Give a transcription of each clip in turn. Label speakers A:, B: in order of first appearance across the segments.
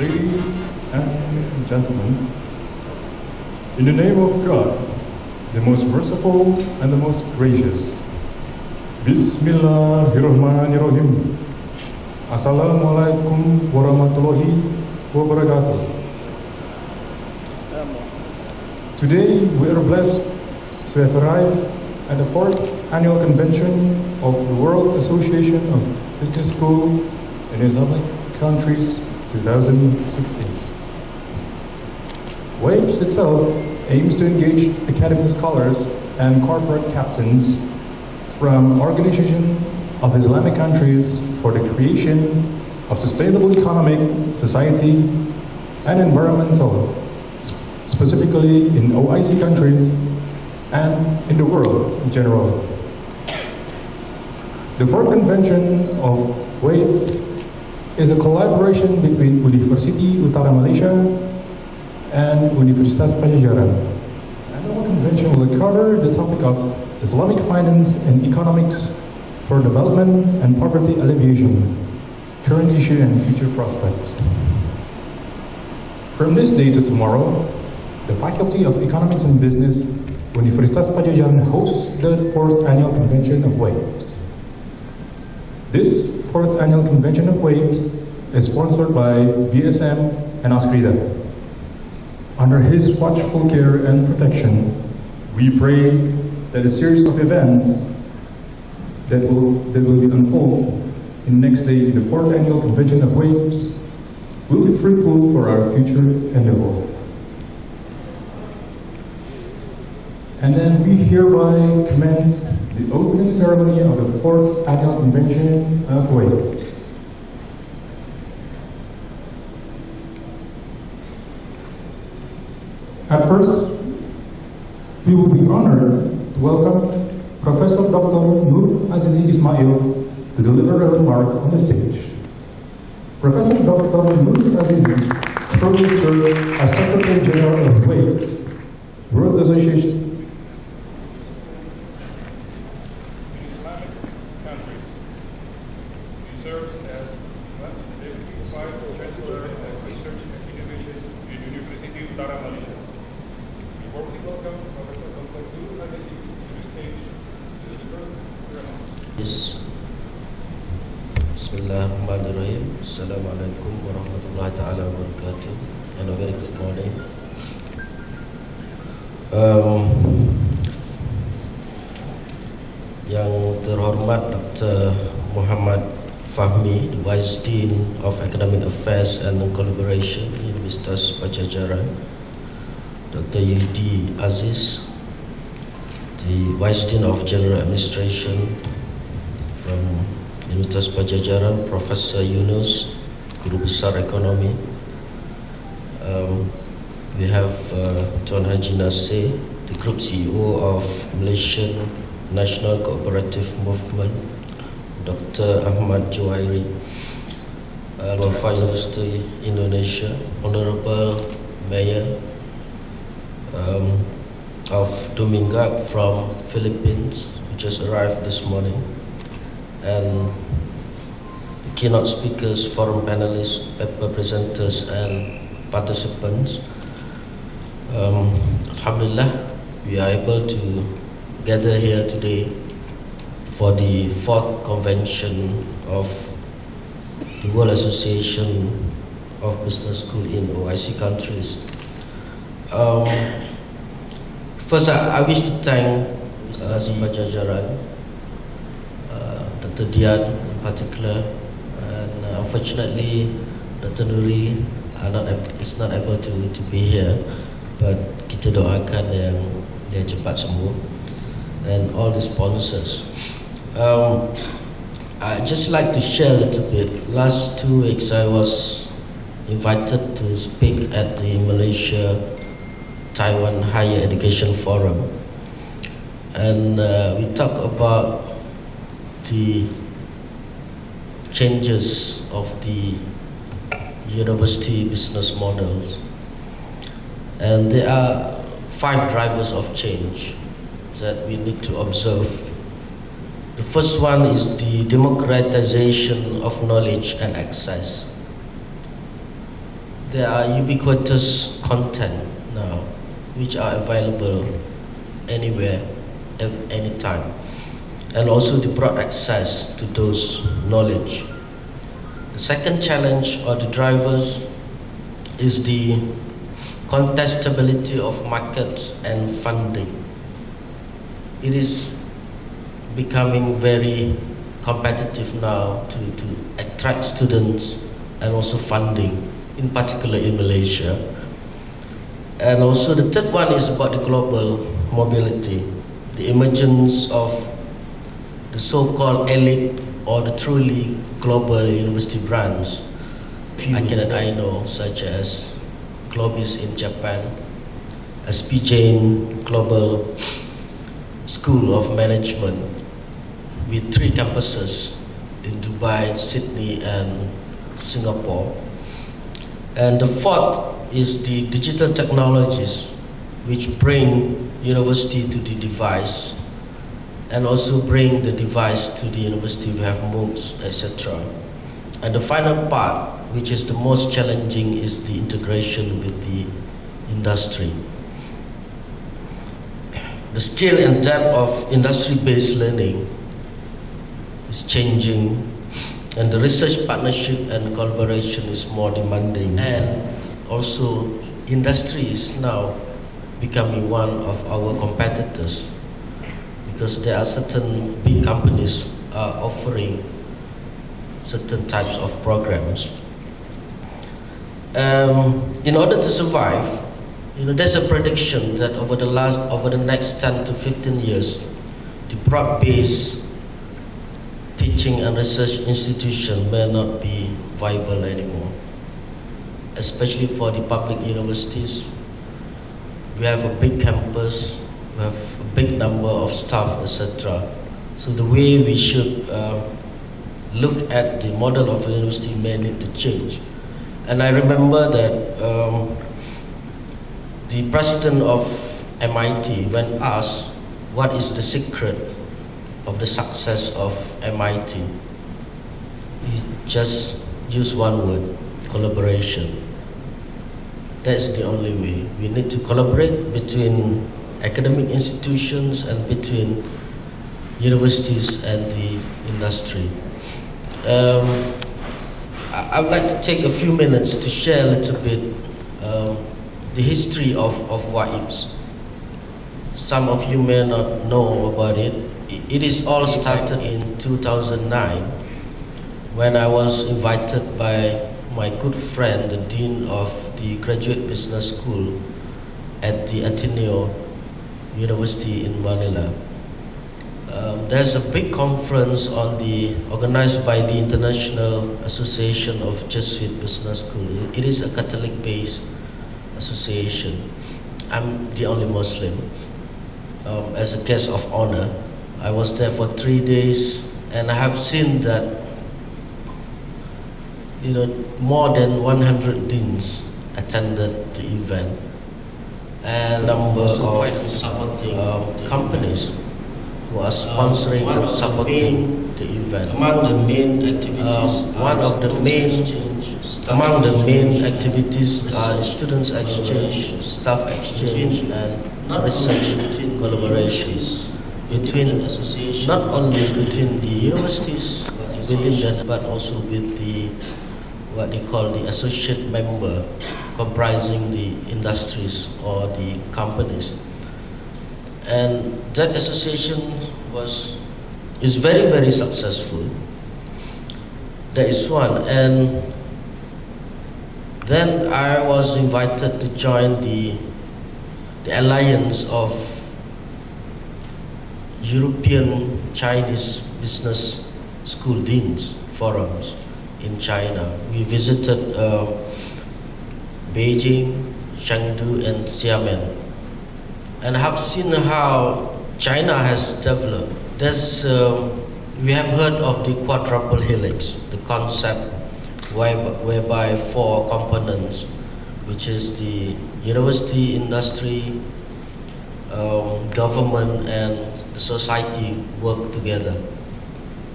A: Ladies and gentlemen, in the name of God, the most merciful and the most gracious, Bismillahirrahmanirrahim. Assalamualaikum warahmatullahi wabarakatuh. Today we are blessed to have arrived at the 4th annual convention of the World Association of Business School in Islamic Countries 2016. WAIBS itself aims to engage academic scholars and corporate captains from organizations of Islamic countries for the creation of sustainable economic, society, and environmental, specifically in OIC countries and in the world generally. The 4th convention of WAIBS is a collaboration between Universitas Utara Malaysia and Universitas Pajajaran. The annual convention will cover the topic of Islamic finance and economics for development and poverty alleviation, current issue and future prospects. From this day to tomorrow, the Faculty of Economics and Business, Universitas Pajajaran hosts the 4th annual convention of WAIBS. This 4th annual convention of WAIBS is sponsored by BSM and Askrida. Under his watchful care and protection, we pray that a series of events that will be unfold in the next day in the 4th annual convention of WAIBS will be fruitful for our future endeavor. And then we hereby commence the opening ceremony of the 4th annual convention of WAIBS. At first, we will be honored to welcome Professor Dr. Noor Azizi Ismail to deliver a remark on the stage. Professor Dr. Noor Azizi currently serves as Secretary General of WAIBS, World Association.
B: Serves as Deputy Chancellor and Research and Innovation in Universitas Utara, Malaysia. Before we welcome Professor Dr. Noor Azizi to the stage to deliver the remarks.
C: Bismillahirrahmanirrahim. Assalamualaikum warahmatullahi ta'ala wabarakatuh. And a very good morning. Yang terhormat Dr. Muhammad Fahmi, the Vice Dean of Academic Affairs and Collaboration, Universitas Pajajaran, Dr. Yudi Aziz, the Vice Dean of General Administration from Universitas Pajajaran, Professor Yunus, Guru Besar Ekonomi. We have Tuan Haji Nasir, the Group CEO of Malaysian National Cooperative Movement, Dr. Ahmad Juwairi, Prof. University Indonesia, Honorable Mayor of Dominguez from Philippines, who just arrived this morning, and the keynote speakers, forum panelists, paper presenters, and participants. Alhamdulillah, we are able to gather here today for the 4th convention of the World Association of Business School in OIC countries. First, I wish to thank Azizi Pajajaran, Dr. Dian in particular, and unfortunately Dr. Nuri is not able to be here, but kita doakan yang dia cepat sembuh, and all the sponsors. I'd just like to share a little bit. Last 2 weeks I was invited to speak at the Malaysia Taiwan Higher Education Forum, and we talk about the changes of the university business models, and there are 5 drivers of change that we need to observe. The first one is the democratization of knowledge and access. there are ubiquitous content now which are available anywhere, at any time, and also the broad access to those knowledge. The second challenge or the drivers is the contestability of markets and funding. It is becoming very competitive now to attract students and also funding, in particular in Malaysia. And also the third one is about the global mobility, the emergence of the so-called elite or the truly global university brands. I know, such as Globis in Japan, SP Jain Global School of Management, with 3 campuses in Dubai, Sydney, and Singapore. And the fourth is the digital technologies which bring university to the device and also bring the device to the university. We have MOOCs, etc. And the final part, which is the most challenging, is the integration with the industry. The scale and depth of industry-based learning is changing, and the research partnership and collaboration is more demanding. And also, industry is now becoming one of our competitors, because there are certain big companies offering certain types of programs. In order to survive, there's a prediction that over the next 10 to 15 years, the broad-based teaching and research institution may not be viable anymore, especially for the public universities. We have a big campus, we have a big number of staff, etc. So the way we should look at the model of a university may need to change. And I remember that the president of MIT, when asked what is the secret of the success of MIT, he just used one word: collaboration. That's the only way. We need to collaborate between academic institutions and between universities and the industry. I would like to take a few minutes to share a little bit the history of WAIBS. Some of you may not know about it. It is all started in 2009 when I was invited by my good friend, the Dean of the Graduate Business School at the Ateneo University in Manila. There's a big conference organized by the International Association of Jesuit Business School. It is a Catholic-based association. I'm the only Muslim. As a guest of honor, I was there for 3 days, and I have seen that more than 100 deans attended the event, and number of supporting companies who are sponsoring and supporting the event. Among the main activities, are students exchange, staff exchange, and research collaborations between not only between the universities within that, but also with the what they call the associate member, comprising the industries or the companies. And that association is very, very successful. That is one. And then I was invited to join the Alliance of European Chinese Business School Deans Forums in China. We visited Beijing, Chengdu, and Xiamen, and have seen how China has developed. We have heard of the quadruple helix, the concept whereby 4 components, which is the university, industry, government, and the society, work together.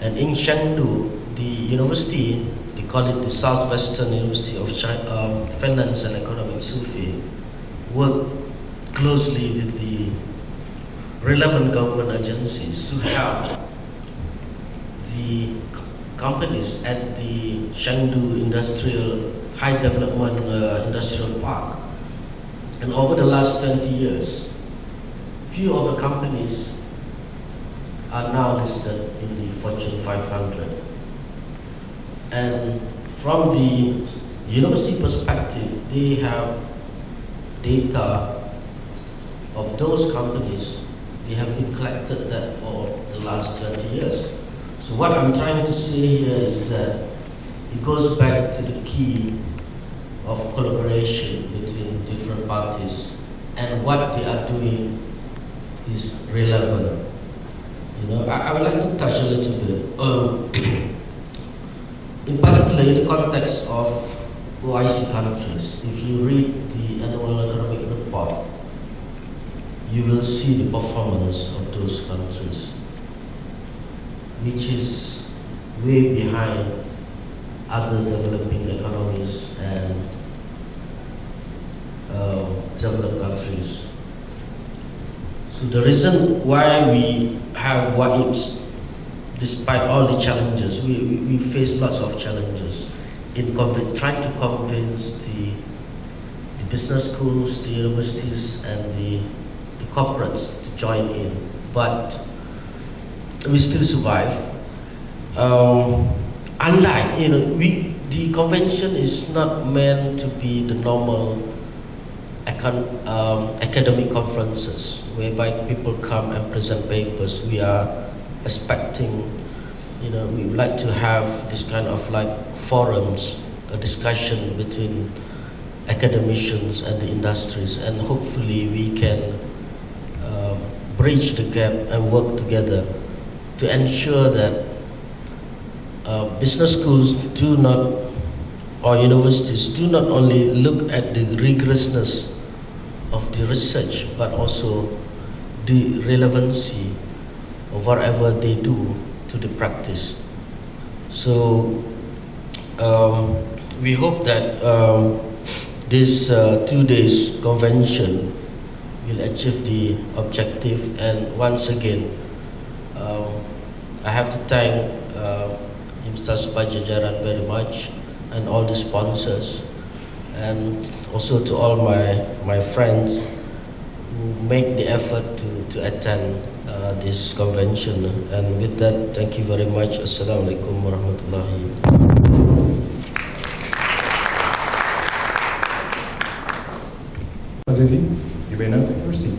C: And in Chengdu, the university they call it the Southwestern University of Finance and Economics, SUFI, work closely with the relevant government agencies to help the companies at the Chengdu Industrial High Development Industrial Park. And over the last 20 years, few of the companies are now listed in the Fortune 500. And from the university perspective, they have data of those companies. They have been collected that for the last 20 years. So what I'm trying to say here is that it goes back to the key of collaboration between different parties, and what they are doing is relevant. You know, I would like to touch a little bit, in particular in the context of OIC countries. If you read the annual economic report, you will see the performance of those countries, which is way behind other developing economies and developed countries. So the reason why we have WAIBS, despite all the challenges, we face lots of challenges in trying to convince the business schools, the universities, and the corporates to join in, but we still survive. Unlike, the convention is not meant to be the normal academic conferences whereby people come and present papers. We are expecting, we would like to have this kind of like forums, a discussion between academicians and the industries, and hopefully we can bridge the gap and work together to ensure that business schools or universities do not only look at the rigorousness of the research, but also the relevancy of whatever they do to the practice. So we hope that this 2 days convention will achieve the objective. And once again, I have to thank Universitas Pajajaran very much, and all the sponsors, and also to all my friends who make the effort to attend this convention. And with that, thank you very much. Assalamualaikum warahmatullahi wabarakatuh.
A: Azizi, you may now take your seat.